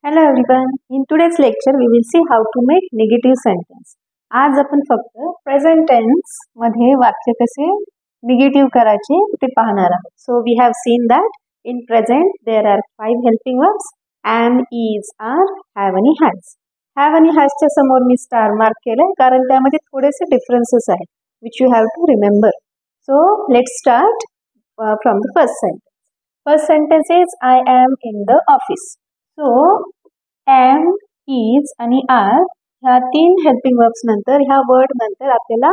Hello everyone. In today's lecture we will see how to make negative sentence. आज आपण फक्त present tense मध्ये वाक्य कसे निगेटिव्ह करायचे ते पाहणार आहोत. So we have seen that in present there are 5 helping verbs am, is, are, have आणि has. Have आणि has च्या समोर मी स्टार मार्क केले कारण त्यामध्ये थोडेसे डिफरन्सेस आहेत which you have to remember. So let's start from the first sentence. First sentence is I am in the office. So am, is आणि are ह्या 3 हेल्पिंग वर्ब्स नंतर ह्या वर्ड नंतर आपल्याला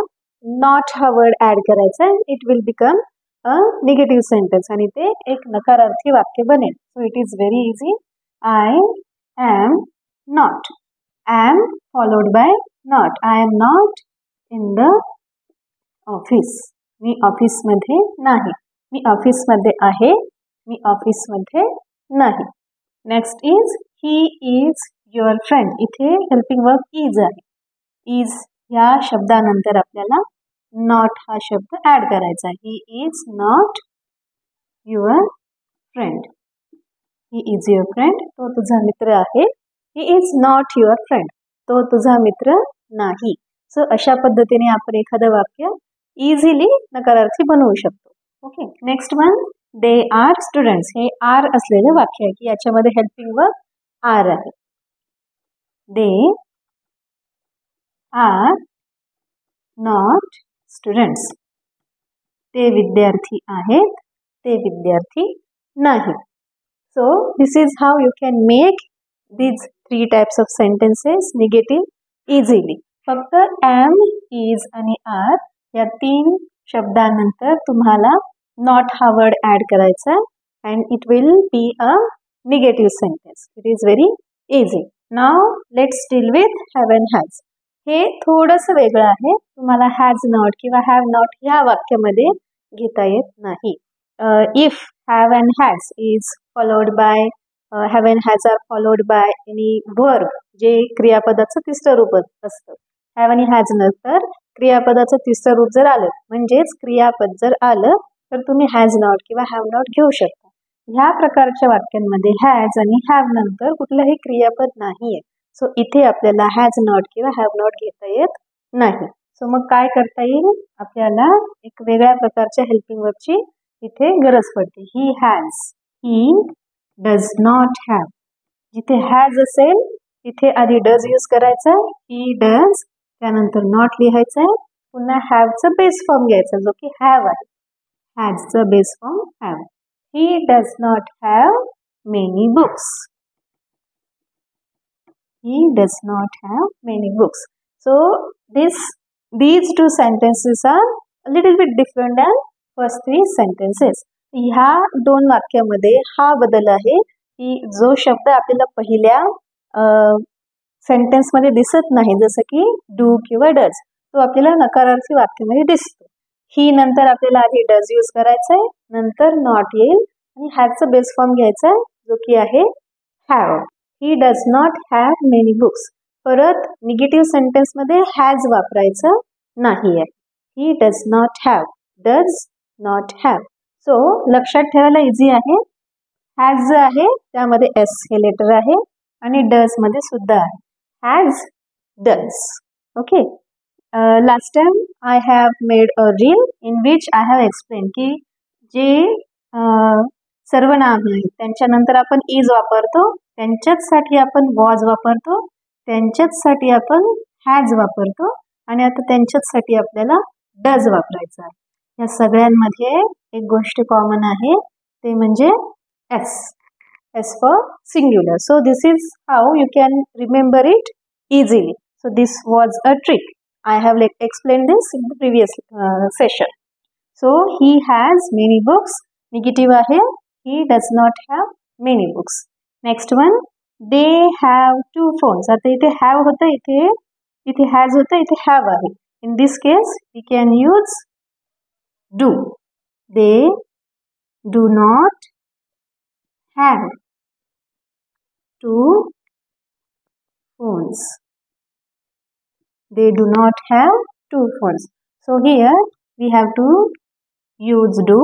नॉट हा वर्ड ऍड करायचा आहे. It will become a negative sentence आणि ते एक नकारार्थी वाक्य बनेल. So it is very easy. I am not. Am followed by not. I am not in the office. मी ऑफिसमध्ये नाही. मी ऑफिसमध्ये आहे. मी ऑफिसमध्ये नाही. Next is he is your friend. इथे हेल्पिंग वर्ब इज आहे. इज या शब्दानंतर आपल्याला नॉट हा शब्द ऍड करायचा आहे. He is not your friend. He is your friend. तो तुझा मित्र आहे. He is not your friend. तो तुझा मित्र नाही. सो अशा पद्धतीने आपण एखादं वाक्य इझिली नकारार्थी बनवू शकतो. Okay. Next one they are students. हे आर असलेलं वाक्य आहे की याच्यामध्ये हेल्पिंग वर्ब आर आहे. They are not students. ते विद्यार्थी आहेत. ते विद्यार्थी नाही. So this is how you can make these 3 types of sentences negative easily. फक्त एम, इज आणि आर या 3 शब्दानंतर तुम्हाला नॉट हा वर्ड ऍड करायचा and it will be a negative sentence. It is very easy. Now let's deal with have and has. हे थोडंसं वेगळं आहे. तुम्हाला हॅज नॉट किंवा हॅव नॉट ह्या वाक्यामध्ये घेता येत नाही. If have and has is followed by have and has are followed by any verb जे क्रियापदाचं तिसरं रूप असतं. हॅव आणि हॅज नंतर क्रियापदाचं तिसरं रूप जर आलं म्हणजेच क्रियापद जर आलं तर तुम्ही हॅज नॉट किंवा हॅव नॉट घेऊ शकता. ह्या प्रकारच्या वाक्यांमध्ये हॅज आणि हॅव नंतर कुठलंही क्रियापद नाहीये. सो इथे आपल्याला हॅज नॉट किंवा हॅव नॉट घेता येत नाही. सो मग काय करता येईल? आपल्याला एक वेगळ्या प्रकारच्या हेल्पिंग वर्बची इथे गरज पडते. He has. He does not have. जिथे हॅज असेल तिथे आधी डज यूज करायचा. ही डज त्यानंतर नॉट लिहायचं आहे. पुन्हा हॅवचं बेस फॉर्म घ्यायचा जो की हॅव आहे. हॅजचं base form have. He does not have many books. He does not have many books. So these 2 sentences are a little bit different than first 3 sentences. ह्या 2 वाक्यामध्ये हा बदल आहे की जो शब्द आपल्याला पहिल्या सेंटेन्स मध्ये दिसत नाही जसं की डू किंवा डज तो आपल्याला नकारार्थी वाक्यामध्ये दिसतो. ही नंतर आपल्याला आधी डज यूज करायचा आहे. नंतर नॉट येईल आणि हॅजचा बेस फॉर्म घ्यायचा आहे जो की आहे have. He does not have many books. परत निगेटिव्ह सेंटेन्स मध्ये हॅज वापरायचं नाही आहे. He does not have. Does not have. So लक्षात ठेवायला इझी आहे. हॅज जे आहे त्यामध्ये एस हे लेटर आहे आणि डज मध्ये सुद्धा आहे. Has does. Okay. Last time I have made a reel in which I have explain की जे सर्वनाम आहेत त्यांच्यानंतर आपण इज वापरतो. त्यांच्याचसाठी आपण वॉज वापरतो. त्यांच्याचसाठी आपण हॅज वापरतो आणि आता त्यांच्याचसाठी आपल्याला डज वापरायचं आहे. या सगळ्यांमध्ये एक गोष्ट कॉमन आहे ते म्हणजे S. S for singular. So this is how you can remember it easily. So this was a trick. I have explained this in the previous session. So he has many books. Negative आहे. He does not have many books. Next one. They have 2 phones. आता इथे have होतं इथे has होतं इथे have आहे. In this case we can use do. They do not have 2 phones. They do not have 2 phones. So here we have to use do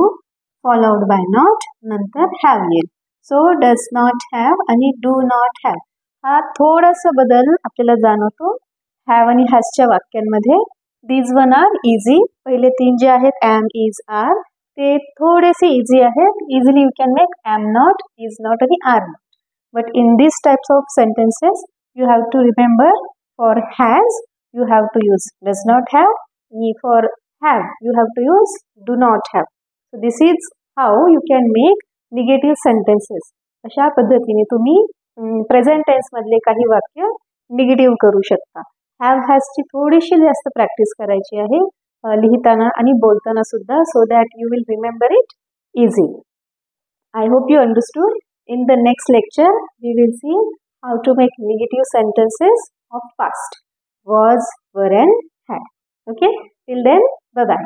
followed by not नंतर have येईल. So does not have आणि do not have हा थोडासा बदल आपल्याला जाणवतो have आणि हॅजच्या वाक्यांमध्ये. These one are easy. पहिले 3 जे आहेत एम, इज, आर ते थोडेसे इझी आहेत. Easily you can make am not, is not आणि are not. But in this types of sentences you have to remember for has you have to use does not have, and for have you have to use do not have. So this is how you can make negative sentences. अशा पद्धतीने तुम्ही present tense मधले काही वाक्य negative करू शकता. Have has ची थोडीशी जास्त प्रॅक्टिस करायची आहे लिहिताना आणि बोलताना सुद्धा, so that you will remember it easily. I hope you understood. In the next lecture we will see how to make negative sentences of past: was, were and had. Okay, till then, bye bye.